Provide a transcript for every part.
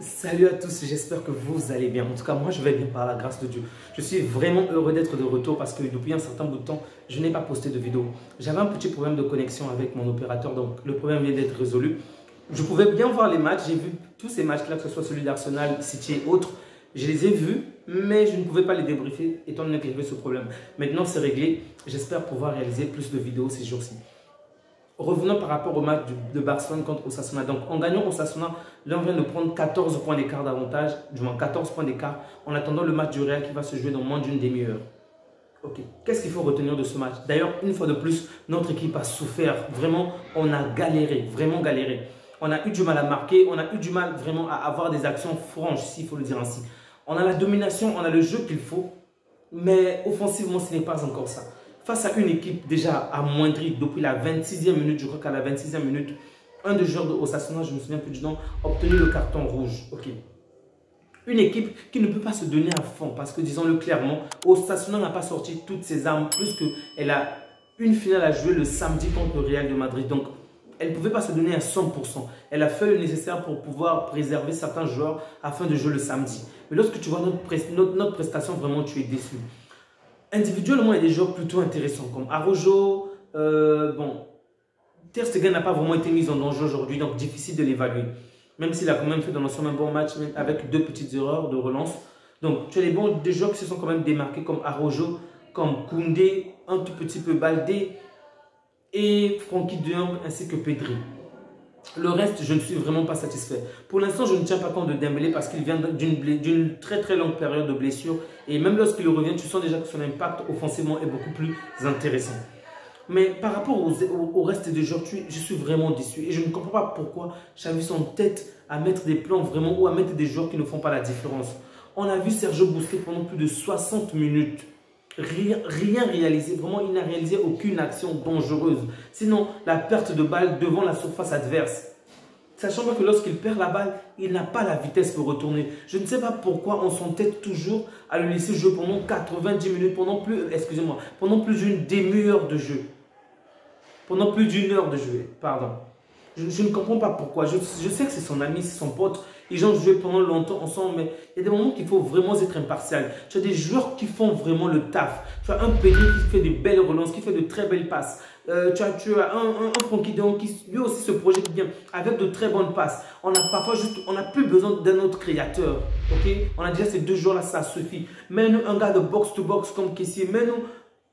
Salut à tous, j'espère que vous allez bien. En tout cas, moi je vais bien par la grâce de Dieu. Je suis vraiment heureux d'être de retour parce que depuis un certain bout de temps, je n'ai pas posté de vidéo. J'avais un petit problème de connexion avec mon opérateur, donc le problème vient d'être résolu. Je pouvais bien voir les matchs, j'ai vu tous ces matchs-là, que ce soit celui d'Arsenal, City et autres. Je les ai vus, mais je ne pouvais pas les débriefer étant donné que j'avais ce problème. Maintenant c'est réglé, j'espère pouvoir réaliser plus de vidéos ces jours-ci. Revenons par rapport au match de Barcelone contre Osasuna. Donc, en gagnant Osasuna, là, on vient de prendre 14 points d'écart d'avantage, du moins 14 points d'écart, en attendant le match du Real qui va se jouer dans moins d'une demi-heure. Ok, qu'est-ce qu'il faut retenir de ce match? D'ailleurs, une fois de plus, notre équipe a souffert. Vraiment, on a galéré, vraiment galéré. On a eu du mal à marquer, on a eu du mal vraiment à avoir des actions franches, s'il faut le dire ainsi. On a la domination, on a le jeu qu'il faut, mais offensivement, ce n'est pas encore ça. Face à une équipe déjà amoindrie depuis la 26e minute, je crois qu'à la 26e minute, un des joueurs de Osasuna, je ne me souviens plus du nom, a obtenu le carton rouge. Ok. Une équipe qui ne peut pas se donner à fond parce que, disons-le clairement, Osasuna n'a pas sorti toutes ses armes plus qu'elle a une finale à jouer le samedi contre le Real de Madrid. Donc, elle ne pouvait pas se donner à 100%. Elle a fait le nécessaire pour pouvoir préserver certains joueurs afin de jouer le samedi. Mais lorsque tu vois notre prestation, vraiment, tu es déçu. Individuellement, il y a des joueurs plutôt intéressants comme Araujo. Bon, Ter Stegen n'a pas vraiment été mis en danger aujourd'hui, donc difficile de l'évaluer. Même s'il a quand même fait dans l'ensemble un bon match avec deux petites erreurs de relance. Donc, tu as des joueurs qui se sont quand même démarqués comme Araujo, comme Koundé, un tout petit peu Baldé et Frenkie de Jong ainsi que Pedri. Le reste, je ne suis vraiment pas satisfait. Pour l'instant, je ne tiens pas compte de Dembélé parce qu'il vient d'une très très longue période de blessure. Et même lorsqu'il revient, tu sens déjà que son impact offensivement est beaucoup plus intéressant. Mais par rapport au reste des joueurs, je suis vraiment déçu. Et je ne comprends pas pourquoi Xavi s'entête à mettre des plans vraiment ou à mettre des joueurs qui ne font pas la différence. On a vu Sergio Busquets pendant plus de 60 minutes. Rien réalisé, vraiment il n'a réalisé aucune action dangereuse. Sinon, la perte de balle devant la surface adverse. Sachant que lorsqu'il perd la balle, il n'a pas la vitesse pour retourner. Je ne sais pas pourquoi on s'entête toujours à le laisser jouer pendant 90 minutes, pendant plus d'une demi-heure de jeu. Pendant plus d'une heure de jeu, pardon. Je ne comprends pas pourquoi. Je sais que c'est son ami, c'est son pote. Ils ont joué pendant longtemps ensemble, mais il y a des moments qu'il faut vraiment être impartial. Tu as des joueurs qui font vraiment le taf. Tu as un Pedri qui fait de belles relances, qui fait de très belles passes. Tu as un Frenkie de Jong qui lui aussi se projette bien avec de très bonnes passes. On a parfois juste, on n'a plus besoin d'un autre créateur. Ok, on a déjà ces deux joueurs-là, ça suffit. Mets-nous un gars de box-to-box comme Kessié. Mets-nous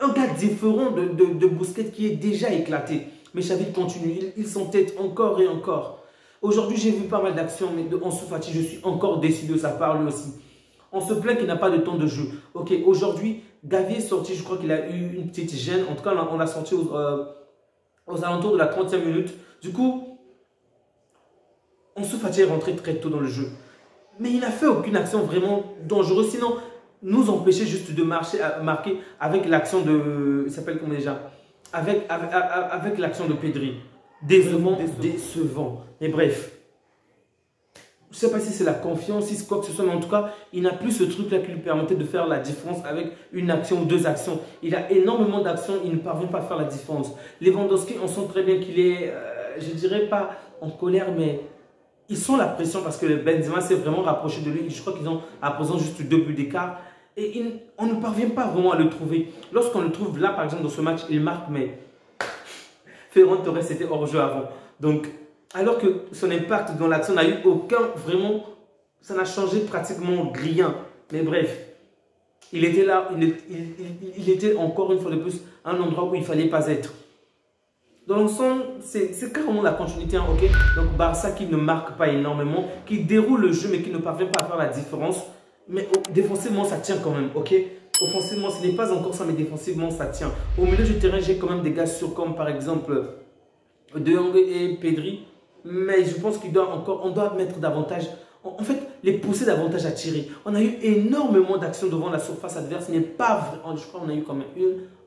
un gars différent de Busquets qui est déjà éclaté. Mais Xavi continue, il s'entête encore et encore. Aujourd'hui, j'ai vu pas mal d'actions, mais de Ansu Fati, je suis encore déçu de sa part lui aussi. On se plaint qu'il n'a pas de temps de jeu. Ok, aujourd'hui, Gavi est sorti, je crois qu'il a eu une petite gêne. En tout cas, on l'a sorti aux alentours de la 30e minute. Du coup, Ansu Fati est rentré très tôt dans le jeu. Mais il n'a fait aucune action vraiment dangereuse. Sinon, nous empêcher juste de marquer avec l'action de... Il s'appelle comment déjà? Avec l'action de Pedri. Décevant. Mais bref. Je ne sais pas si c'est la confiance, si c'est quoi que ce soit, mais en tout cas, il n'a plus ce truc-là qui lui permettait de faire la différence avec une action ou deux actions. Il a énormément d'actions, il ne parvient pas à faire la différence. Lewandowski, on sent très bien qu'il est, je ne dirais pas en colère, mais ils sont la pression parce que le Benzema s'est vraiment rapproché de lui. Je crois qu'ils ont à présent juste 2 buts d'écart. Et on ne parvient pas vraiment à le trouver. Lorsqu'on le trouve là, par exemple, dans ce match, il marque, mais Ferran Torres était hors jeu avant. Donc, alors que son impact dans l'action n'a eu aucun, vraiment, ça n'a changé pratiquement rien. Mais bref, il était là, il était encore une fois de plus un endroit où il ne fallait pas être. Dans l'ensemble, c'est carrément la continuité, hein, ok? Donc, Barça qui ne marque pas énormément, qui déroule le jeu mais qui ne parvient pas à faire la différence. Mais défensivement, ça tient quand même, ok? Offensivement, ce n'est pas encore ça, mais défensivement, ça tient. Au milieu du terrain, j'ai quand même des gars sûrs comme par exemple De Jong et Pedri. Mais je pense qu'on doit mettre davantage, en fait, les pousser davantage à tirer. On a eu énormément d'actions devant la surface adverse, mais pas vrai. Je crois qu'on a eu quand même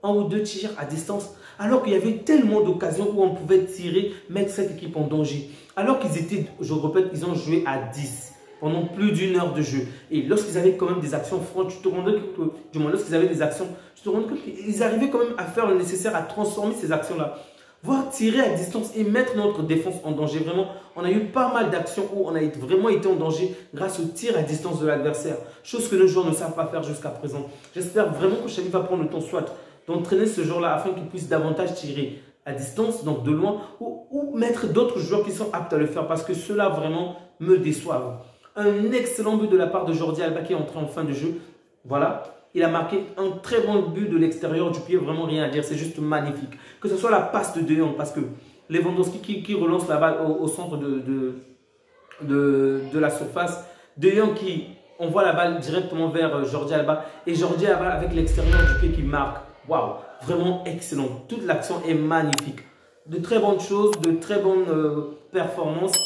un ou deux tirs à distance. Alors qu'il y avait tellement d'occasions où on pouvait tirer, mettre cette équipe en danger. Alors qu'ils étaient, je répète, ils ont joué à 10. Pendant plus d'une heure de jeu. Et lorsqu'ils avaient quand même des actions franches, tu te rendais compte, du moins lorsqu'ils avaient des actions, tu te rendais compte qu'ils arrivaient quand même à faire le nécessaire, à transformer ces actions-là. voir tirer à distance et mettre notre défense en danger. Vraiment, on a eu pas mal d'actions où on a vraiment été en danger grâce au tir à distance de l'adversaire. Chose que nos joueurs ne savent pas faire jusqu'à présent. J'espère vraiment que Xavi va prendre le temps soit d'entraîner ce joueur-là afin qu'il puisse davantage tirer à distance, donc de loin, ou mettre d'autres joueurs qui sont aptes à le faire parce que ceux-là vraiment me déçoivent. Un excellent but de la part de Jordi Alba qui est entré en fin de jeu. Voilà. Il a marqué un très bon but de l'extérieur du pied, vraiment rien à dire, c'est juste magnifique. Que ce soit la passe de De Jong, parce que Lewandowski qui relance la balle au centre de la surface. De Jong qui envoie la balle directement vers Jordi Alba. Et Jordi Alba avec l'extérieur du pied qui marque. Waouh, vraiment excellent. Toute l'action est magnifique. De très bonnes choses, de très bonnes performances.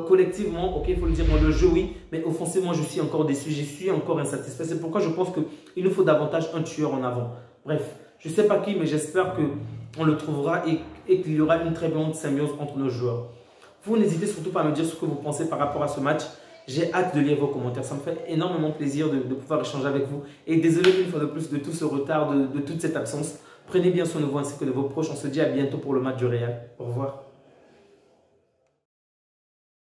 Collectivement, ok, il faut le dire, moi le jeu oui, mais offensivement je suis encore déçu, je suis encore insatisfait. C'est pourquoi je pense qu'il nous faut davantage un tueur en avant. Bref, je ne sais pas qui, mais j'espère qu'on le trouvera et qu'il y aura une très bonne symbiose entre nos joueurs. Vous n'hésitez surtout pas à me dire ce que vous pensez par rapport à ce match. J'ai hâte de lire vos commentaires, ça me fait énormément plaisir de pouvoir échanger avec vous. Et désolé une fois de plus de tout ce retard, de toute cette absence. Prenez bien soin de vous ainsi que de vos proches. On se dit à bientôt pour le match du Real. Au revoir.